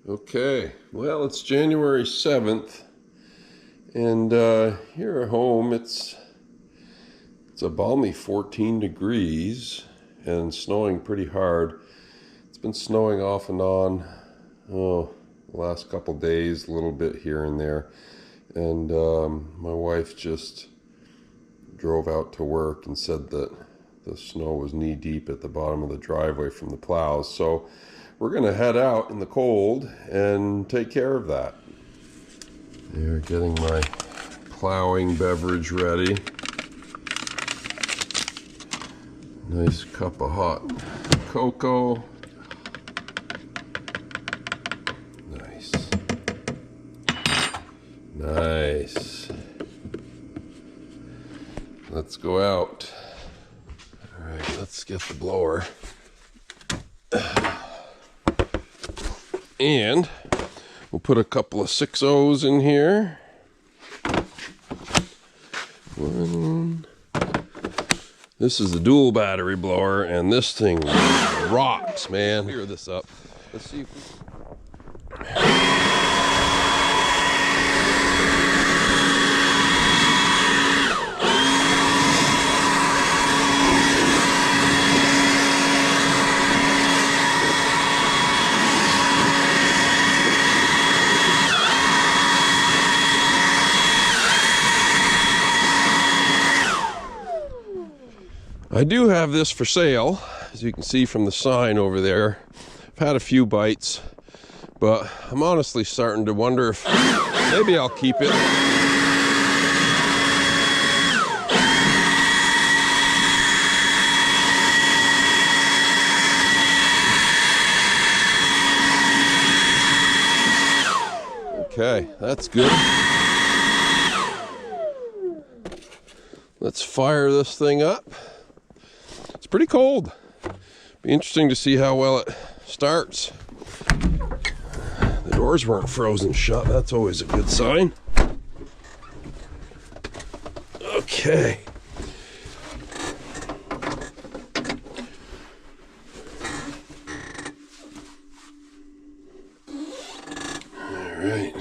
Okay, well, it's January 7th, and here at home it's a balmy 14 degrees and snowing pretty hard. It's been snowing off and on, the last couple days, a little bit here and there, and my wife just drove out to work and said that the snow was knee-deep at the bottom of the driveway from the plows, so we're going to head out in the cold and take care of that. They're getting my plowing beverage ready. Nice cup of hot cocoa. Nice. Nice. Let's go out. All right, let's get the blower. And we'll put a couple of 6.0s in here. This is the dual battery blower, and this thing rocks, man. Clear this up. Let's see if we... I do have this for sale, as you can see from the sign over there. I've had a few bites, but I'm honestly starting to wonder if maybe I'll keep it. Okay, that's good. Let's fire this thing up. It's pretty cold. Be interesting to see how well it starts. The doors weren't frozen shut. That's always a good sign. Okay. All right.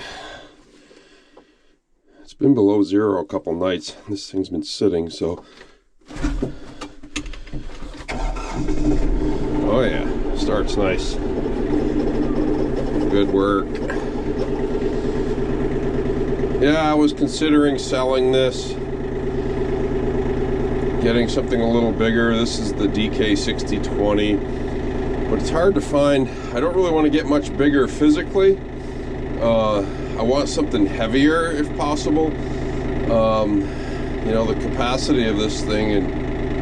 It's been below zero a couple nights. This thing's been sitting, so... Oh yeah, starts nice. Good work. Yeah, I was considering selling this, getting something a little bigger. This is the DK6020, but it's hard to find. I don't really want to get much bigger physically. I want something heavier if possible. You know, the capacity of this thing and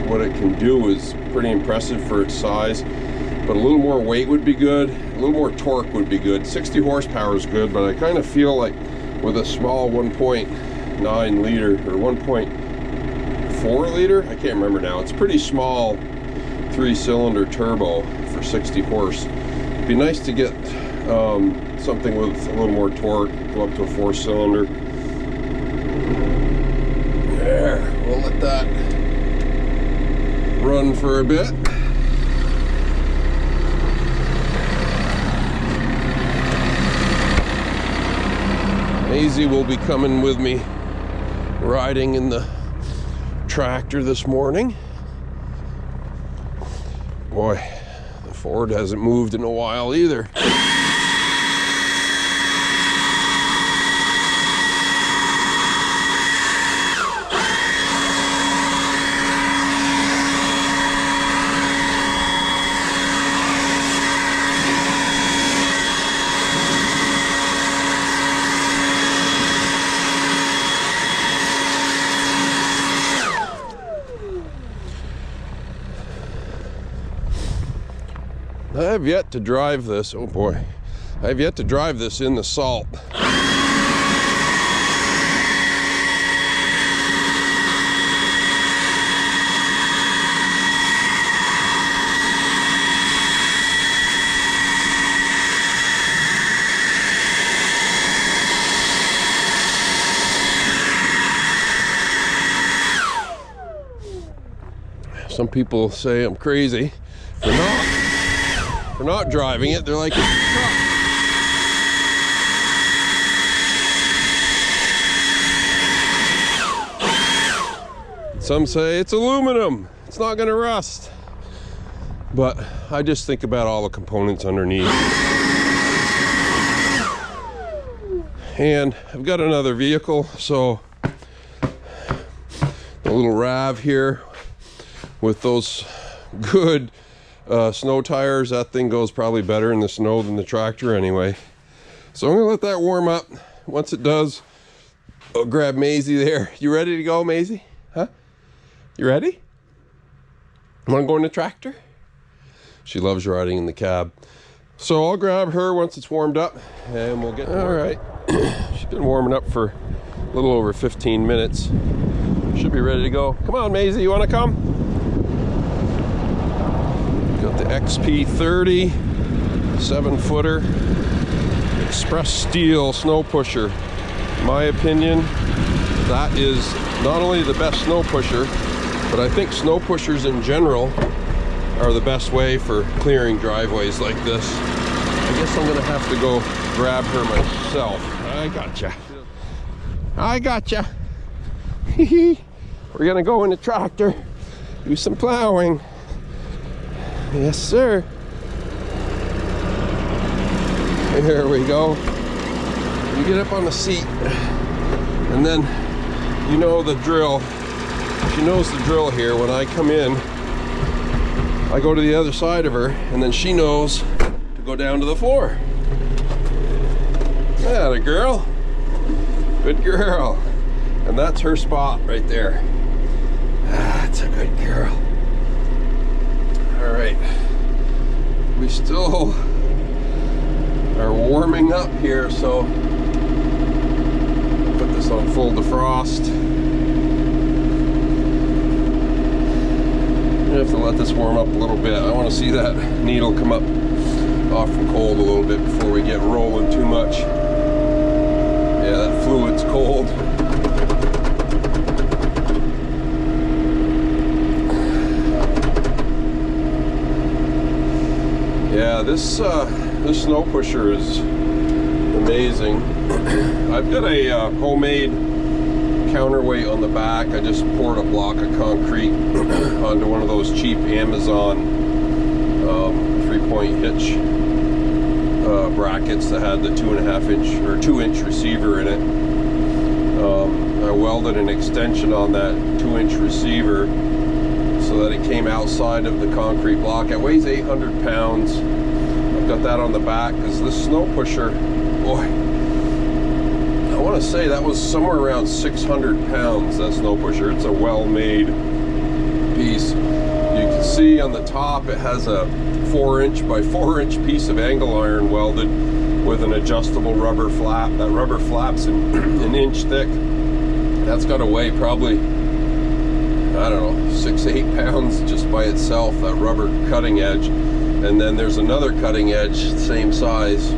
what it can do is pretty impressive for its size, but a little more weight would be good, a little more torque would be good. 60 horsepower is good, but I kind of feel like with a small 1.9 liter or 1.4 liter, I can't remember now, it's pretty small 3-cylinder turbo for 60 horse. It'd be nice to get something with a little more torque, go up to a 4-cylinder. There, we'll let that run for a bit. Maisie will be coming with me riding in the tractor this morning. Boy, the Ford hasn't moved in a while either. I have yet to drive this, oh boy, I have yet to drive this in the salt. Some people say I'm crazy for not driving it. They're like, it's a truck. Some say it's aluminum, it's not gonna rust. But I just think about all the components underneath. And I've got another vehicle, so the little RAV here with those good snow tires, that thing goes probably better in the snow than the tractor anyway. So I'm gonna let that warm up. Once it does, I'll grab Maisie there. You ready to go, Maisie? Huh? You ready? You wanna go in the tractor? She loves riding in the cab. So I'll grab her once it's warmed up and we'll get to work. All right, she's been warming up for a little over 15 minutes. Should be ready to go. Come on, Maisie, you wanna come? Got the XP30 7-footer express steel snow pusher. In my opinion, that is not only the best snow pusher, but I think snow pushers in general are the best way for clearing driveways like this. I guess I'm gonna have to go grab her myself. I gotcha. I gotcha. We're gonna go in the tractor, do some plowing. Yes, sir. Here we go. You get up on the seat, and then you know the drill. She knows the drill here. When I come in, I go to the other side of her, and then she knows to go down to the floor. Atta girl. Good girl. And that's her spot right there. That's a good girl. All right. We still are warming up here, so put this on full defrost. I have to let this warm up a little bit. I want to see that needle come up off from cold a little bit before we get rolling too much. Yeah, that fluid's cold. Yeah, this snow pusher is amazing. I've got a homemade counterweight on the back. I just poured a block of concrete onto one of those cheap Amazon 3-point hitch brackets that had the 2.5-inch or 2-inch receiver in it. I welded an extension on that 2-inch receiver so that it came outside of the concrete block. It weighs 800 pounds. I've got that on the back because this snow pusher, boy, I want to say that was somewhere around 600 pounds, that snow pusher. It's a well-made piece. You can see on the top it has a 4-inch by 4-inch piece of angle iron welded with an adjustable rubber flap. That rubber flap's an inch thick. That's got to weigh probably, I don't know, 6-8 pounds just by itself, that rubber cutting edge. And then there's another cutting edge, same size,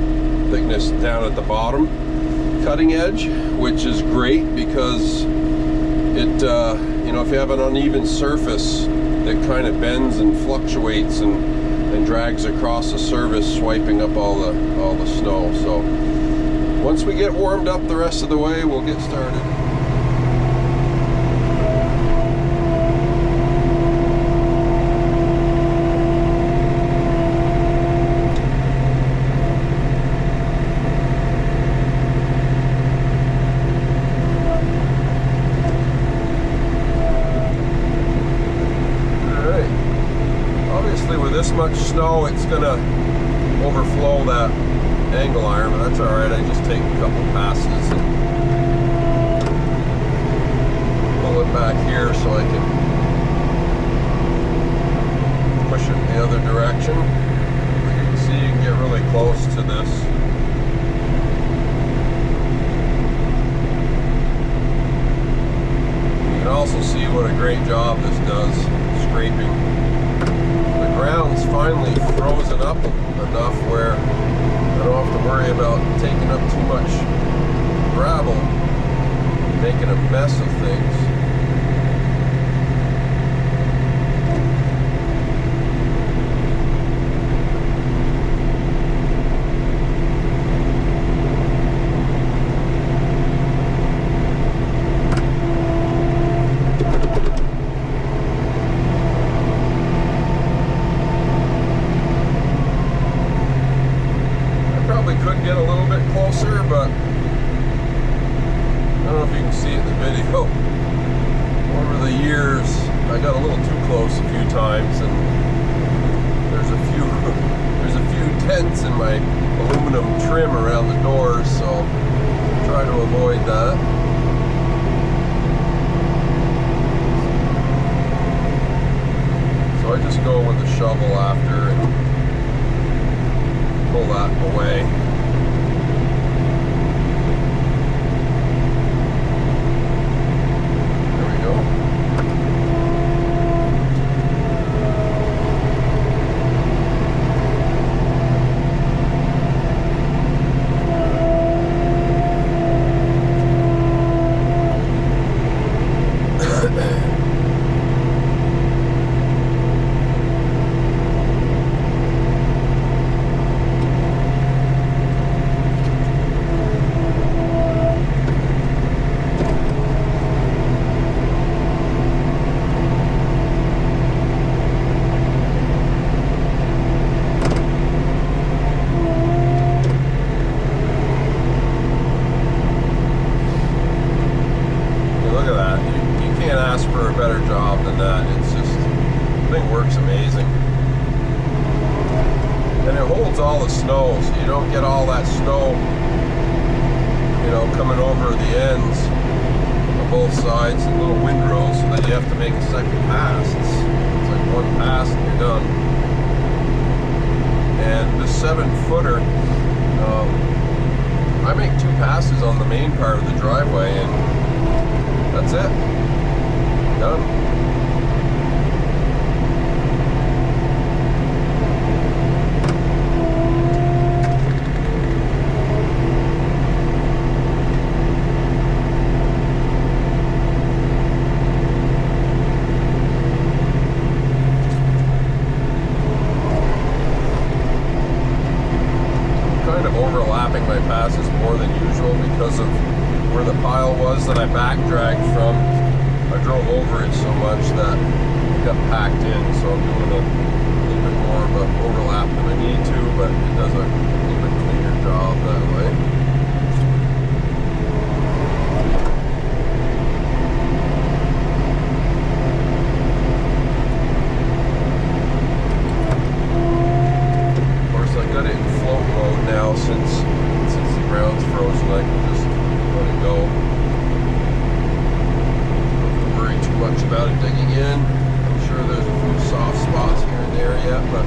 thickness down at the bottom cutting edge, which is great because it, you know, if you have an uneven surface that kind of bends and fluctuates and drags across the surface, swiping up all the snow. So once we get warmed up the rest of the way, we'll get started. This much snow, it's gonna overflow that angle iron, but that's all right. I just take a couple passes and pull it back here so I can push it the other direction. You can see you can get really close to this. You can also see what a great job this does scraping. The ground's finally frozen up enough where I don't have to worry about taking up too much gravel, making a mess of things. bit closer, but I don't know if you can see it in the video. Over the years, I got a little too close a few times, and there's a few dents in my aluminum trim around the doors, so try to avoid that. So I just go with the shovel after and pull that away. There we go. For a better job than that. It's just, the thing works amazing, and it holds all the snow, so you don't get all that snow, you know, coming over the ends on both sides and little windrows, so that you have to make a second pass. It's like one pass and you're done. And this 7-footer, I make 2 passes on the main part of the driveway, and that's it. Done. Kind of overlapping my passes more than usual because of where the pile was that I back dragged from. I drove over it so much that it got packed in, so I'm doing a little bit more of an overlap than I need to, but it does a little bit cleaner job that way. Of course, I got it in float mode now since the ground's frozen. I can just let it go. Much about it digging in. I'm sure there's a few soft spots here and there yet, but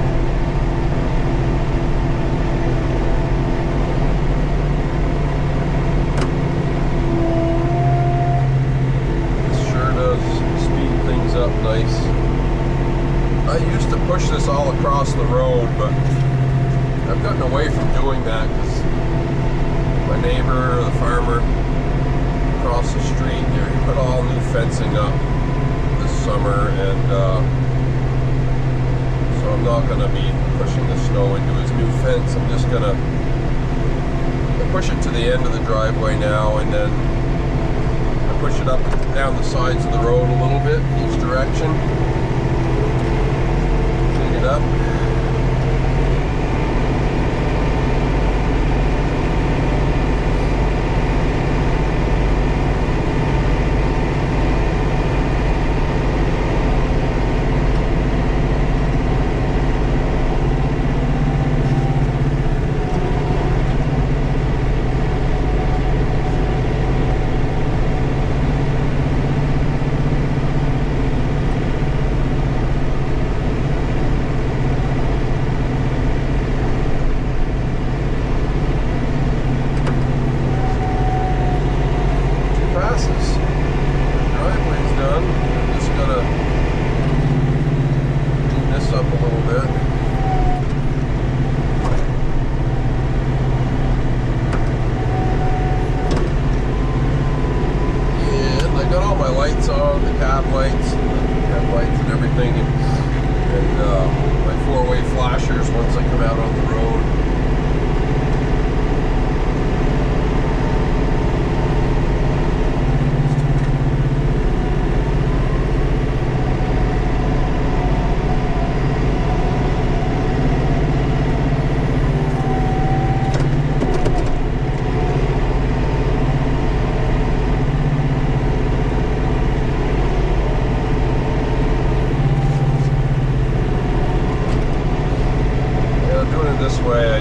it sure does speed things up nice. I used to push this all across the road, but I've gotten away from doing that because my neighbor, the farmer across the street, he put all new fencing up summer, and so I'm not going to be pushing the snow into his new fence. I'm just going to push it to the end of the driveway now, and then I push it up down the sides of the road a little bit each direction, clean it up. this way, I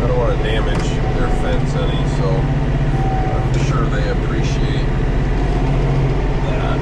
don't want to damage their fence any, so I'm sure they appreciate that.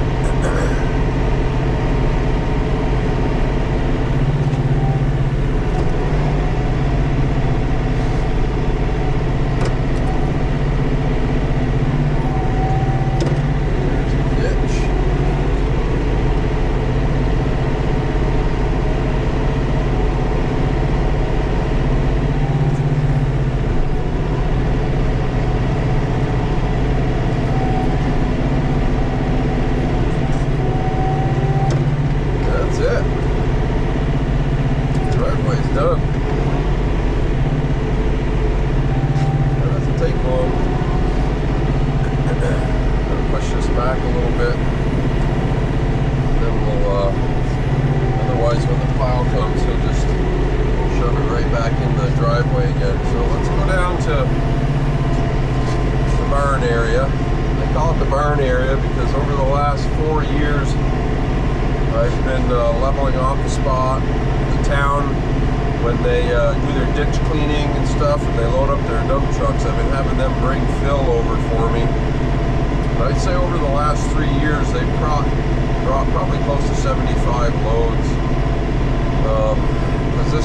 Leveling off the spot. The town, when they do their ditch cleaning and stuff, and they load up their dump trucks, I've been having them bring fill over for me. But I'd say over the last 3 years, they've brought probably close to 75 loads. Because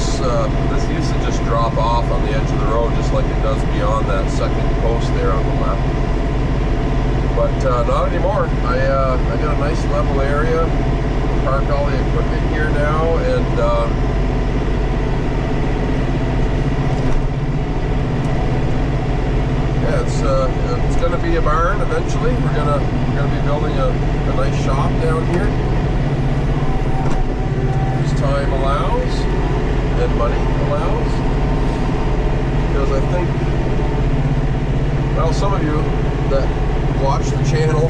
this used to just drop off on the edge of the road, just like it does beyond that second post there on the left. But not anymore. I got a nice level area. Park all the equipment here now, and yeah, it's going to be a barn eventually. We're gonna be building a nice shop down here as time allows and money allows. Because I think, well, some of you that watch the channel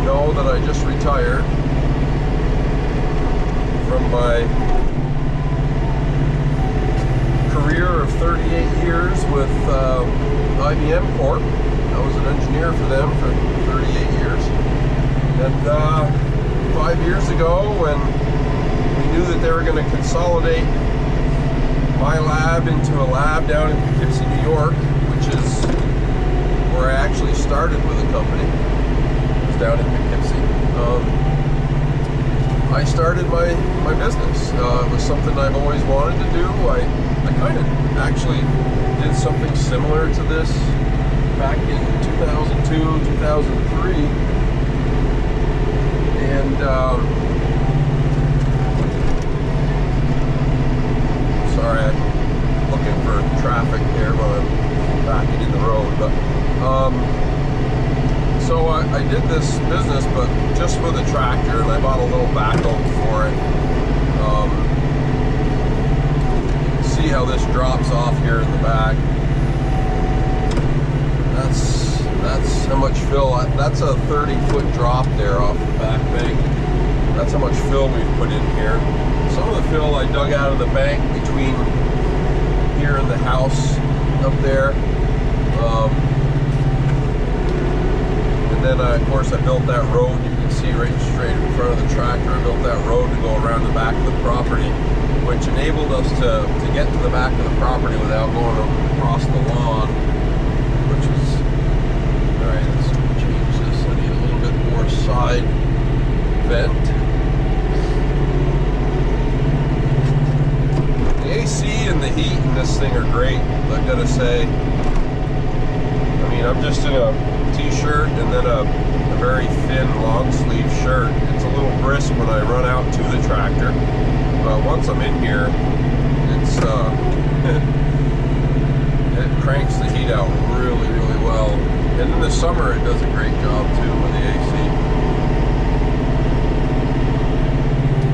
know that I just retired from my career of 38 years with IBM Corp. I was an engineer for them for 38 years. And 5 years ago, when we knew that they were going to consolidate my lab into a lab down in Poughkeepsie, New York, which is where I actually started with the company. It was down in Poughkeepsie. I started my business. It was something I've always wanted to do. I kind of actually did something similar to this back in 2002, 2003. And sorry, I'm looking for traffic here while I'm backing in the road. But so I did this business, but just for the tractor, and I bought a little backhoe for it. You can see how this drops off here in the back. That's how much fill. That's a 30-foot drop there off the back bank. That's how much fill we've put in here. Some of the fill I dug out of the bank between here and the house up there. And then, of course, I built that road. You can see right straight in front of the tractor. I built that road to go around the back of the property, which enabled us to get to the back of the property without going across the lawn, which is, all right, let's change this. I need a little bit more side vent. The AC and the heat in this thing are great, I've got to say. I mean, I'm just in a t-shirt and then a very thin long sleeve shirt. It's a little brisk when I run out to the tractor, but once I'm in here, it's it cranks the heat out really, really well. And in the summer, it does a great job too with the AC.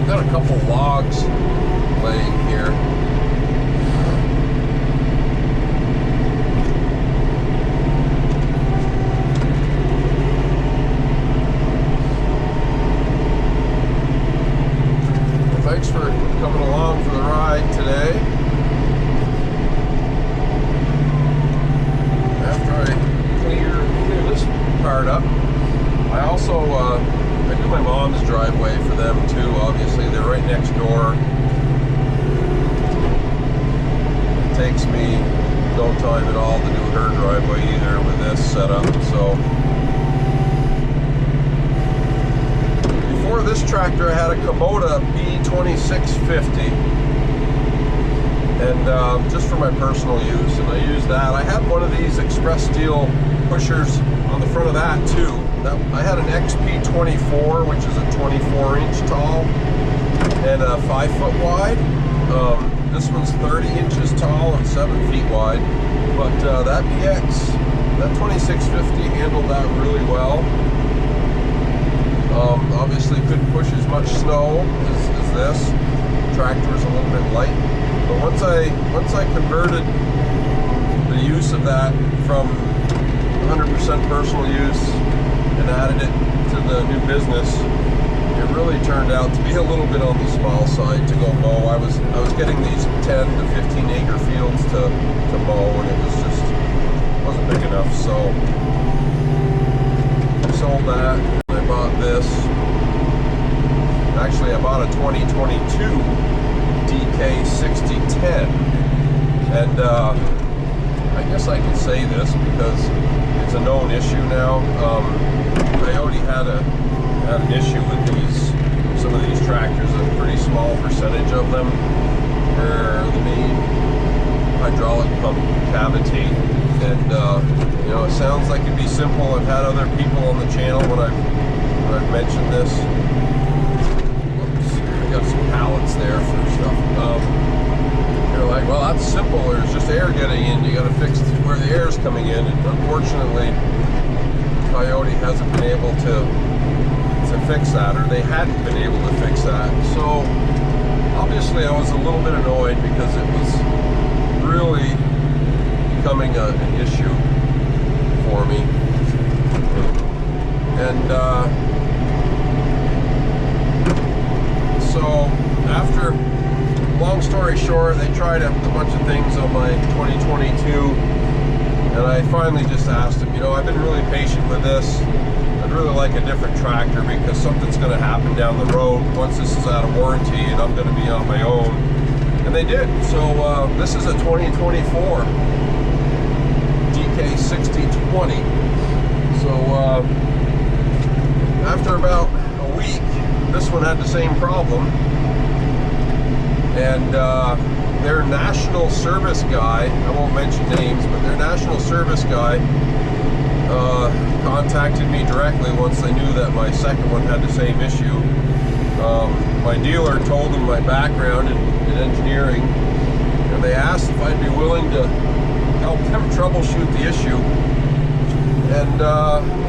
Got a couple logs laying here. Thanks for coming along for the ride today. After I clear this part up, I also I do my mom's driveway for them too. Obviously, they're right next door. setup. So before this tractor, I had a Kubota B2650, and just for my personal use, and I used that. I had one of these express steel pushers on the front of that too. I had an XP24, which is a 24-inch tall and 5 foot wide. This one's 30 inches tall and 7 feet wide. But that that 2650 handled that really well. Obviously couldn't push as much snow as this. The tractor was a little bit light. But once I converted the use of that from 100% personal use and added it to the new business, it really turned out to be a little bit on the small side to go mow. I was getting these 10 to 15 acre fields to mow, and it wasn't big enough. So I sold that and I bought this. Actually, I bought a 2022 DK6010, and I guess I can say this because it's a known issue now. Kioti had an issue with some of these tractors, a pretty small percentage of them, where the main hydraulic pump cavity. And you know, it sounds like it'd be simple. I've had other people on the channel when I've mentioned this. Whoops, I got some pallets there for stuff. They're like, well, that's simple. There's just air getting in. You got to fix where the air is coming in. And unfortunately, Kioti hasn't been able to fix that, or they hadn't been able to fix that. So obviously I was a little bit annoyed because it was really becoming an issue for me. And so after, long story short, they tried a bunch of things on my 2022, and I finally just asked them, you know, I've been really patient with this. I'd really like a different tractor because something's going to happen down the road once this is out of warranty and I'm going to be on my own. And they did. So this is a 2024 DK6020. So after about a week, this one had the same problem. And their national service guy, I won't mention names, but their national service guy contacted me directly once they knew that my second one had the same issue. My dealer told them my background in engineering, and they asked if I'd be willing to help them troubleshoot the issue. And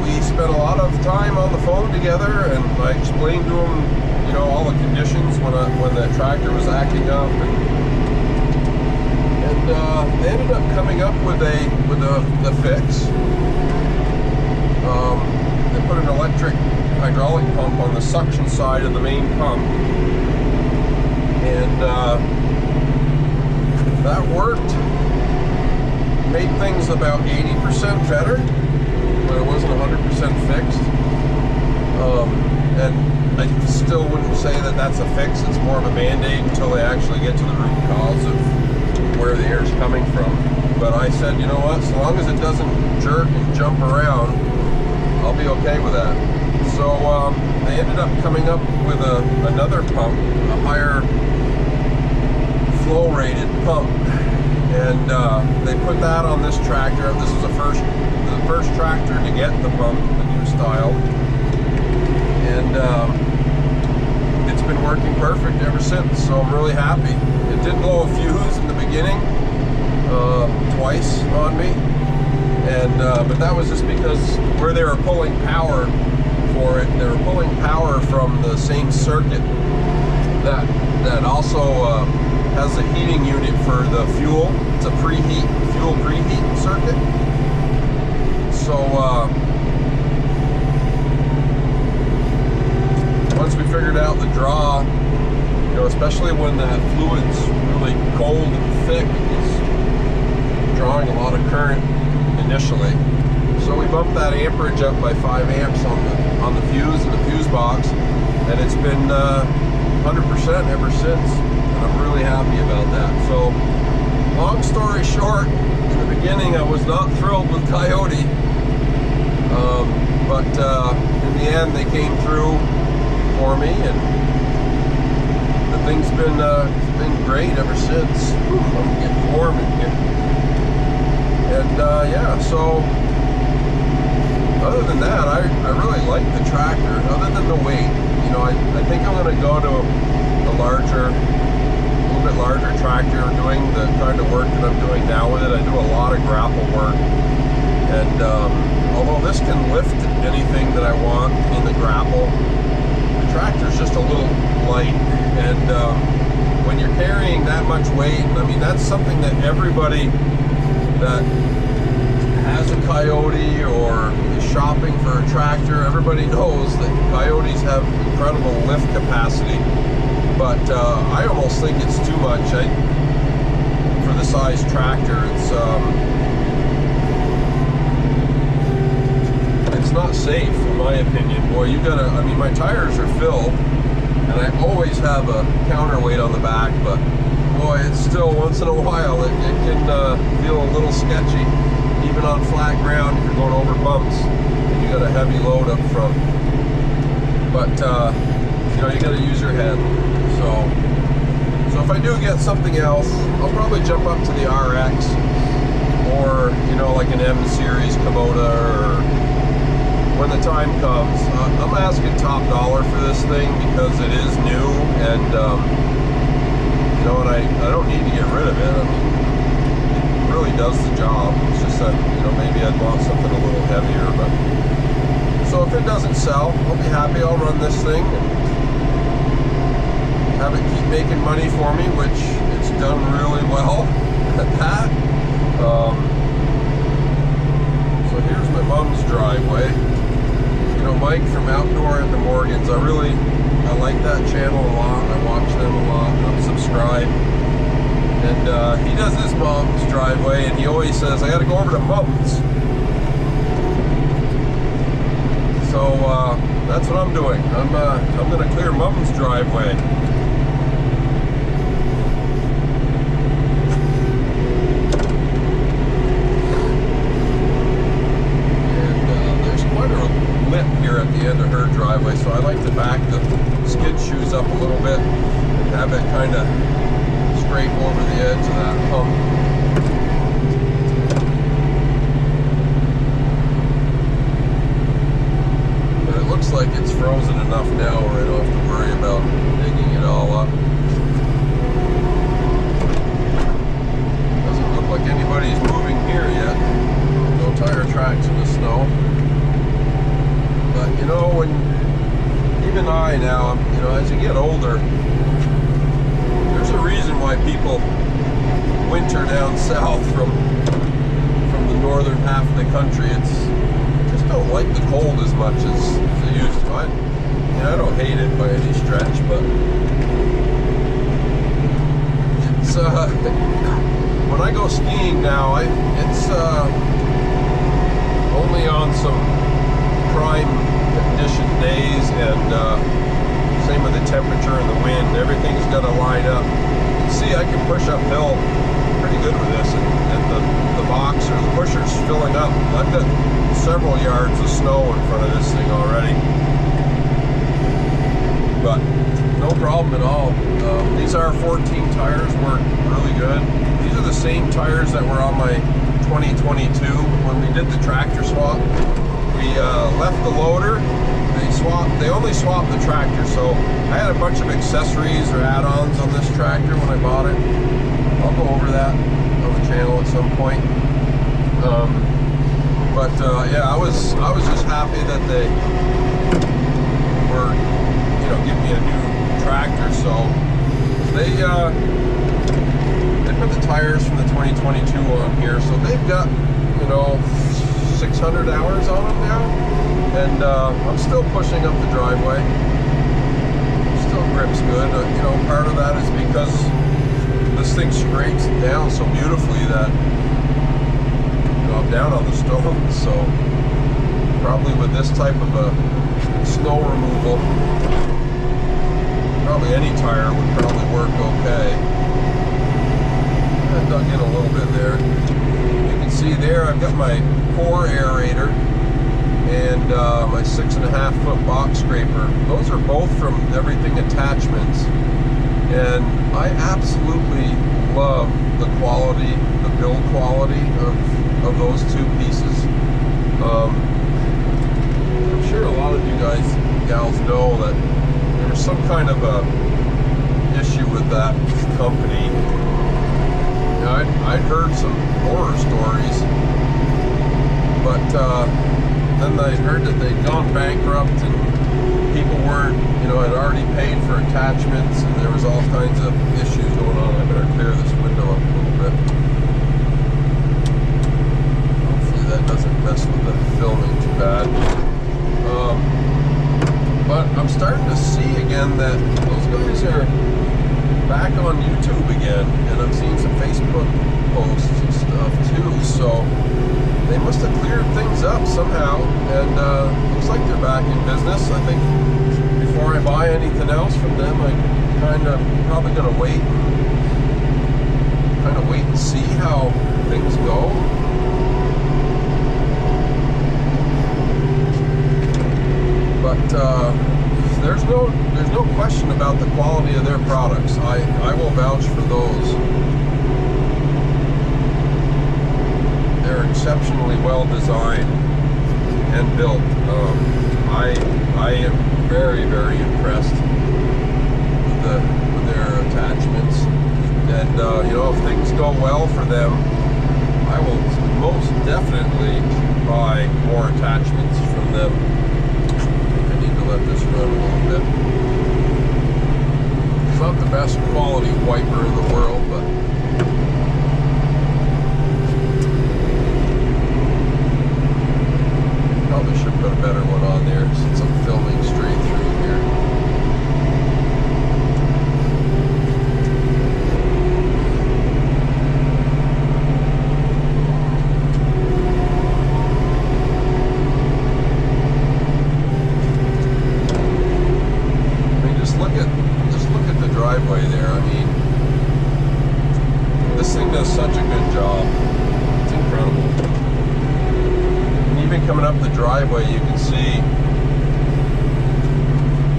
we spent a lot of time on the phone together, and I explained to them, you know, all the conditions when the tractor was acting up, and they ended up coming up with the fix. They put an electric hydraulic pump on the suction side of the main pump, and that worked. Made things about 80% better, but it wasn't 100% fixed. And I still wouldn't say that that's a fix. It's more of a band-aid until they actually get to the root cause of where the air is coming from. But I said, you know what, so long as it doesn't jerk and jump around, I'll be okay with that. So they ended up coming up with another pump, a higher flow rated pump, and they put that on this tractor. This is the first tractor to get the pump, the new style, and it's been working perfect ever since. So I'm really happy. It did blow a fuse in the beginning, twice on me. And but that was just because where they were pulling power for it, they were pulling power from the same circuit that also has a heating unit for the fuel. It's a fuel preheat circuit. So once we figured out the draw, you know, especially when that fluid's really cold and thick, it's drawing a lot of current initially. So we bumped that amperage up by 5 amps on the fuse and the fuse box, and it's been 100% ever since, and I'm really happy about that. So long story short, in the beginning I was not thrilled with Kioti But in the end, they came through for me, and the thing's been great ever since. Whew, I'm getting warm in here. And yeah, so other than that, I really like the tractor. Other than the weight, you know, I think I'm going to go to a little bit larger tractor, doing the kind of work that I'm doing now with it. I do a lot of grapple work, and although this can lift anything that I want in the grapple, the tractor's just a little light. And when you're carrying that much weight, I mean, that's something that everybody that has a Kioti or is shopping for a tractor, everybody knows that Kiotis have incredible lift capacity. But I almost think it's too much for the size tractor. It's not safe, in my opinion. Boy, you gotta, I mean, my tires are filled, and I always have a counterweight on the back, but boy, it's still, once in a while, it can feel a little sketchy, even on flat ground if you're going over bumps, and you got a heavy load up front. But, you know, you gotta use your head. So if I do get something else, I'll probably jump up to the RX, or, you know, like an M series Kubota, or when the time comes. I'm asking top dollar for this thing because it is new, and you know, and I don't need to get rid of it. I mean, it really does the job. It's just that, you know, maybe I'd want something a little heavier. But so if it doesn't sell, I'll be happy. I'll run this thing and have it keep making money for me, which it's done really well at that. So here's my mom's driveway. You know, Mike from Outdoor at the Morgans, I like that channel a lot. I watch them a lot. I'm subscribed. And he does his mom's driveway, and he always says, I gotta go over to Mom's. So that's what I'm doing. I'm gonna clear Mom's driveway. Here at the end of her driveway, so I like to back the skid shoes up a little bit and have it kind of scrape over the edge of that hump. But it looks like it's frozen enough now where I don't have to worry about digging it all up. Doesn't look like anybody's moving here yet. No tire tracks in the snow. But, you know, when even I now, you know, as you get older, there's a reason why people winter down south from the northern half of the country. It's just don't like the cold as much as they used to. I don't hate it by any stretch, but it's when I go skiing now, it's only on some prime condition days, and same with the temperature and the wind. Everything's got to line up. You can see I can push uphill pretty good with this, and the box or the pusher's filling up. I've got several yards of snow in front of this thing already, but no problem at all. These R14 tires work really good. These are the same tires that were on my 2022 when we did the tractor swap. We left the loader. They only swapped the tractor, so I had a bunch of accessories or add-ons on this tractor when I bought it. I'll go over that on the channel at some point. But yeah, I was just happy that they were, you know, giving me a new tractor. So they put the tires from the 2022 on here, so they've got, you know, 600 hours on them now, and I'm still pushing up the driveway. Still grips good. You know, part of that is because this thing scrapes it down so beautifully that, you know, I'm down on the stone. So probably with this type of a snow removal, probably any tire would probably work okay. I dug in a little bit there. You can see there I've got my core aerator, and my 6.5-foot box scraper. Those are both from Everything Attachments, and I absolutely love the quality, the build quality of those two pieces. I'm sure a lot of you gals know that there was some kind of a issue with that company. I'd heard some horror stories, but then I heard that they'd gone bankrupt and people weren't, had already paid for attachments, and there was all kinds of issues going on. I better clear this window up a little bit. Hopefully that doesn't mess with the filming too bad. But I'm starting to see again that those guys are back on YouTube again, and I'm seeing some Facebook posts and stuff too, so they must have cleared things up somehow, and looks like they're back in business. I think before I buy anything else from them, I'm probably going to wait and see how things go. But there's no question about the quality of their products. I will vouch for those. They're exceptionally well designed and built. I am very, very impressed with their attachments, and if things go well for them, I will most definitely buy more attachments from them. I need to let this run a little bit. It's not the best quality wiper in the world, but probably should put a better one on there since I'm filming straight through here. I mean, just look at the driveway there. I mean, this thing does such a good job. It's incredible. Even coming up the driveway, you can see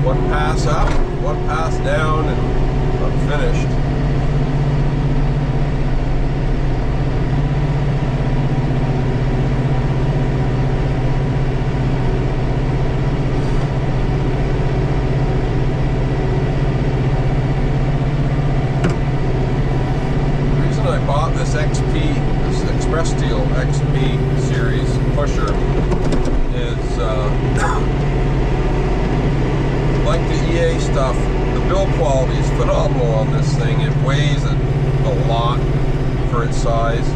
one pass up, one pass down, and I'm finished. The reason I bought this Express Steel XP series pusher is like the EA stuff. The build quality is phenomenal on this thing. It weighs a lot for its size.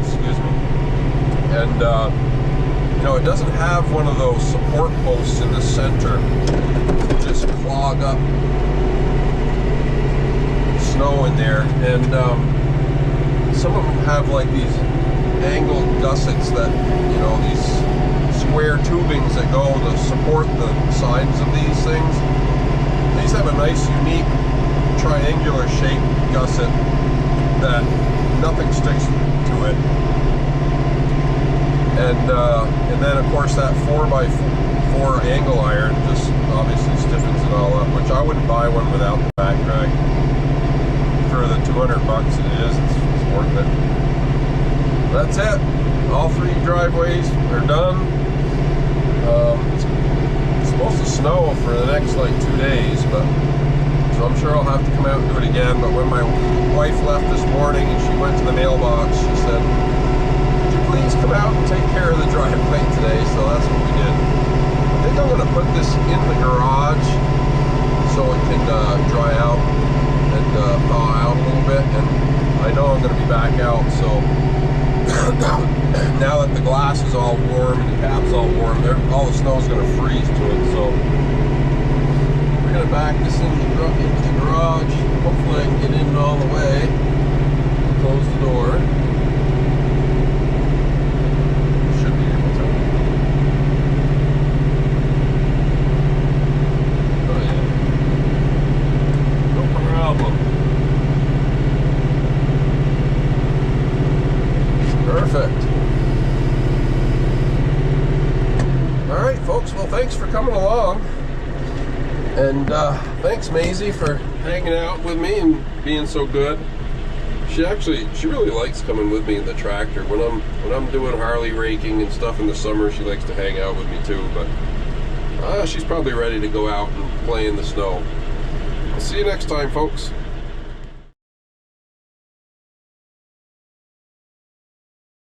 Excuse me. And it doesn't have one of those support posts in the center to just clog up snow in there. And some of them have like these angled gussets that, these square tubings that go to support the sides of these things. These have a nice, unique, triangular shaped gusset that nothing sticks to it. And then of course that 4x4 angle iron just obviously stiffens it all up, which I wouldn't buy one without the back drag. For the $200 it is, it's worth it. That's it. All 3 driveways are done. It's supposed to snow for the next 2 days, so I'm sure I'll have to come out and do it again. But when my wife left this morning and she went to the mailbox, she said, "Could you please come out and take care of the driveway today?" So that's what we did. I think I'm going to put this in the garage so it can dry out and thaw out a little bit, and I know I'm going to be back out, so now that the glass is all warm and the cap's all warm, all the snow is going to freeze to it, so we're going to back this into the garage. Hopefully I can get in all the way. Close the door. Should be able to. Oh yeah. No problem. Perfect. coming along. And thanks, Maisie, for hanging out with me and being so good. She really likes coming with me in the tractor. When I'm doing Harley raking and stuff in the summer, she likes to hang out with me too. But she's probably ready to go out and play in the snow. I'll see you next time, folks.